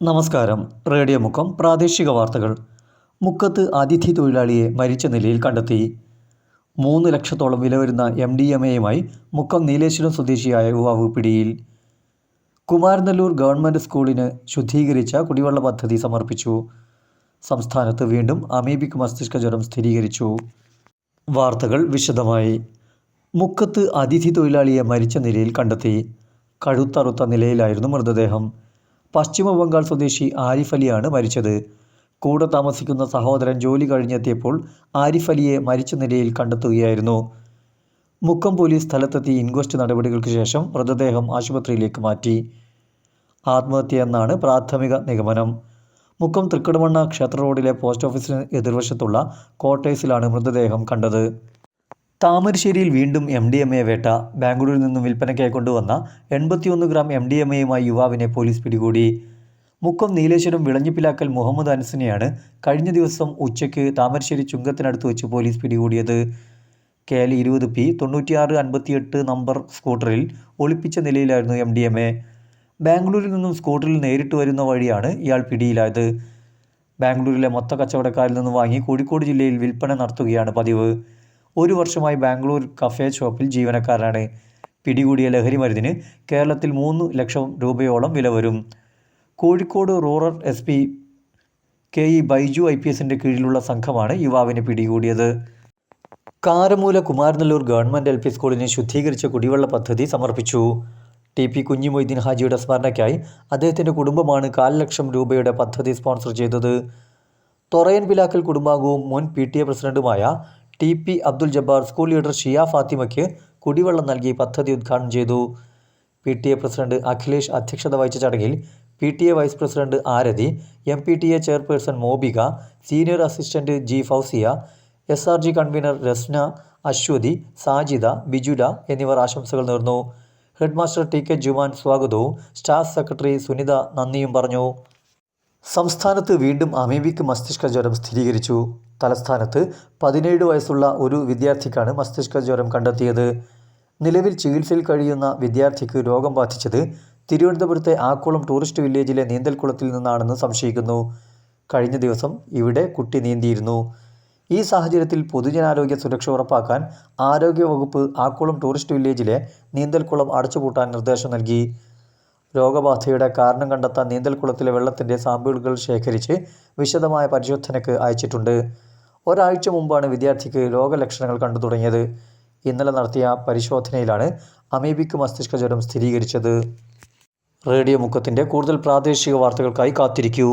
നമസ്കാരം. റേഡിയോ മുക്കം പ്രാദേശിക വാർത്തകൾ. മുക്കത്ത് അതിഥി തൊഴിലാളിയെ മരിച്ച നിലയിൽ കണ്ടെത്തി. 3 ലക്ഷത്തോളം വില വരുന്ന MDMAയുമായി മുക്കം നീലേശ്വരം സ്വദേശിയായ യുവാവ് പിടിയിൽ. കുമാരനെല്ലൂർ ഗവൺമെൻറ് സ്കൂളിന് ശുദ്ധീകരിച്ച കുടിവെള്ള പദ്ധതി സമർപ്പിച്ചു. സംസ്ഥാനത്ത് വീണ്ടും അമീബിക് മസ്തിഷ്ക ജ്വരം സ്ഥിരീകരിച്ചു. വാർത്തകൾ വിശദമായി. മുക്കത്ത് അതിഥി തൊഴിലാളിയെ മരിച്ച നിലയിൽ കണ്ടെത്തി. കഴുത്തറുത്ത നിലയിലായിരുന്നു മൃതദേഹം. പശ്ചിമ ബംഗാൾ സ്വദേശി ആരിഫ് അലിയാണ് മരിച്ചത്. കൂടെ താമസിക്കുന്ന സഹോദരൻ ജോലി കഴിഞ്ഞെത്തിയപ്പോൾ ആരിഫ് അലിയെ മരിച്ച നിലയിൽ കണ്ടെത്തുകയായിരുന്നു. മുക്കം പോലീസ് സ്ഥലത്തെത്തി ഇൻക്വസ്റ്റ് നടപടികൾക്ക് ശേഷം മൃതദേഹം ആശുപത്രിയിലേക്ക് മാറ്റി. ആത്മഹത്യയെന്നാണ് പ്രാഥമിക നിഗമനം. മുക്കം തൃക്കടമണ്ണ ക്ഷേത്ര റോഡിലെ പോസ്റ്റ് ഓഫീസിന് എതിർവശത്തുള്ള ക്വാർട്ടേഴ്സിലാണ് മൃതദേഹം കണ്ടത്. താമരശ്ശേരിയിൽ വീണ്ടും MDMA വേട്ട. ബാംഗ്ലൂരിൽ നിന്നും വിൽപ്പനയ്ക്കായി കൊണ്ടുവന്ന 81 ഗ്രാം MDMAയുമായി യുവാവിനെ പോലീസ് പിടികൂടി. മുക്കം നീലേശ്വരം വിളഞ്ഞിപ്പിലാക്കൽ മുഹമ്മദ് അനസിനെയാണ് കഴിഞ്ഞ ദിവസം ഉച്ചയ്ക്ക് താമരശ്ശേരി ചുങ്കത്തിനടുത്ത് വെച്ച് പോലീസ് പിടികൂടിയത്. KL 20P 9658 നമ്പർ സ്കൂട്ടറിൽ ഒളിപ്പിച്ച നിലയിലായിരുന്നു MDMA. ബാംഗ്ലൂരിൽ നിന്നും സ്കൂട്ടറിൽ നേരിട്ട് വരുന്ന വഴിയാണ് ഇയാൾ പിടിയിലായത്. ബാംഗ്ലൂരിലെ മൊത്ത കച്ചവടക്കാരിൽ നിന്ന് വാങ്ങി കോഴിക്കോട് ജില്ലയിൽ വിൽപ്പന നടത്തുകയാണ് പതിവ്. 1 വർഷമായി ബാംഗ്ലൂർ കഫേ ഷോപ്പിൽ ജീവനക്കാരനാണ്. പിടികൂടിയ ലഹരി മരുന്നിന് കേരളത്തിൽ 3 ലക്ഷം രൂപയോളം വില വരും. Kozhikode rural SP KE Baiju IPSന്റെ കീഴിലുള്ള സംഘമാണ് യുവാവിനെ പിടികൂടിയത്. കാരമൂല കുമാരനെല്ലൂർ ഗവൺമെൻറ് LP സ്കൂളിന് ശുദ്ധീകരിച്ച കുടിവെള്ള പദ്ധതി സമർപ്പിച്ചു. TP കുഞ്ഞി മൊയ്തീൻ ഹാജിയുടെ സ്മരണയ്ക്കായി അദ്ദേഹത്തിൻ്റെ കുടുംബമാണ് 1/4 ലക്ഷം രൂപയുടെ പദ്ധതി സ്പോൺസർ ചെയ്തത്. തൊറയൻ പിലാക്കൽ കുടുംബാംഗവും മുൻ PTA പ്രസിഡന്റുമായ TP Abdul Jabbar school leader Shiya ഫാത്തിമയ്ക്ക് കുടിവെള്ളം നൽകി പദ്ധതി ഉദ്ഘാടനം ചെയ്തു. PTA പ്രസിഡന്റ് അഖിലേഷ് അധ്യക്ഷത വഹിച്ച ചടങ്ങിൽ PTA vice president Aarathi, MPTA chairperson Mobika, senior assistant G Fousiya, SRG convener Rasna, Aswathi, Sajida, Bijula എന്നിവർ ആശംസകൾ നേർന്നു. ഹെഡ്മാസ്റ്റർ TK ജുമാൻ സ്വാഗതവും സ്റ്റാഫ് സെക്രട്ടറി സുനിത നന്ദിയും പറഞ്ഞു. സംസ്ഥാനത്ത് വീണ്ടും അമീബിക് മസ്തിഷ്ക ജ്വരം സ്ഥിരീകരിച്ചു. തലസ്ഥാനത്ത് 17 വയസ്സുള്ള ഒരു വിദ്യാർത്ഥിക്കാണ് മസ്തിഷ്ക ജ്വരം കണ്ടെത്തിയത്. നിലവിൽ ചികിത്സയിൽ കഴിയുന്ന വിദ്യാർത്ഥിക്ക് രോഗം ബാധിച്ചത് തിരുവനന്തപുരത്തെ ആക്കുളം ടൂറിസ്റ്റ് വില്ലേജിലെ നീന്തൽക്കുളത്തിൽ നിന്നാണെന്ന് സംശയിക്കുന്നു. കഴിഞ്ഞ ദിവസം ഇവിടെ കുട്ടി നീന്തിയിരുന്നു. ഈ സാഹചര്യത്തിൽ പൊതുജനാരോഗ്യ സുരക്ഷ ഉറപ്പാക്കാൻ ആരോഗ്യവകുപ്പ് ആക്കുളം ടൂറിസ്റ്റ് വില്ലേജിലെ നീന്തൽക്കുളം അടച്ചുപൂട്ടാൻ നിർദ്ദേശം നൽകി. രോഗബാധയുടെ കാരണം കണ്ടെത്താൻ നീന്തൽക്കുളത്തിലെ വെള്ളത്തിൻ്റെ സാമ്പിളുകൾ ശേഖരിച്ച് വിശദമായ പരിശോധനയ്ക്ക് അയച്ചിട്ടുണ്ട്. ഒരാഴ്ച മുമ്പാണ് വിദ്യാർത്ഥിക്ക് രോഗലക്ഷണങ്ങൾ കണ്ടു തുടങ്ങിയത്. ഇന്നലെ നടത്തിയ പരിശോധനയിലാണ് അമീബിക് മസ്തിഷ്ക ജ്വരം സ്ഥിരീകരിച്ചത്. റേഡിയോ മുക്കത്തിൻ്റെ കൂടുതൽ പ്രാദേശിക വാർത്തകൾക്കായി കാത്തിരിക്കൂ.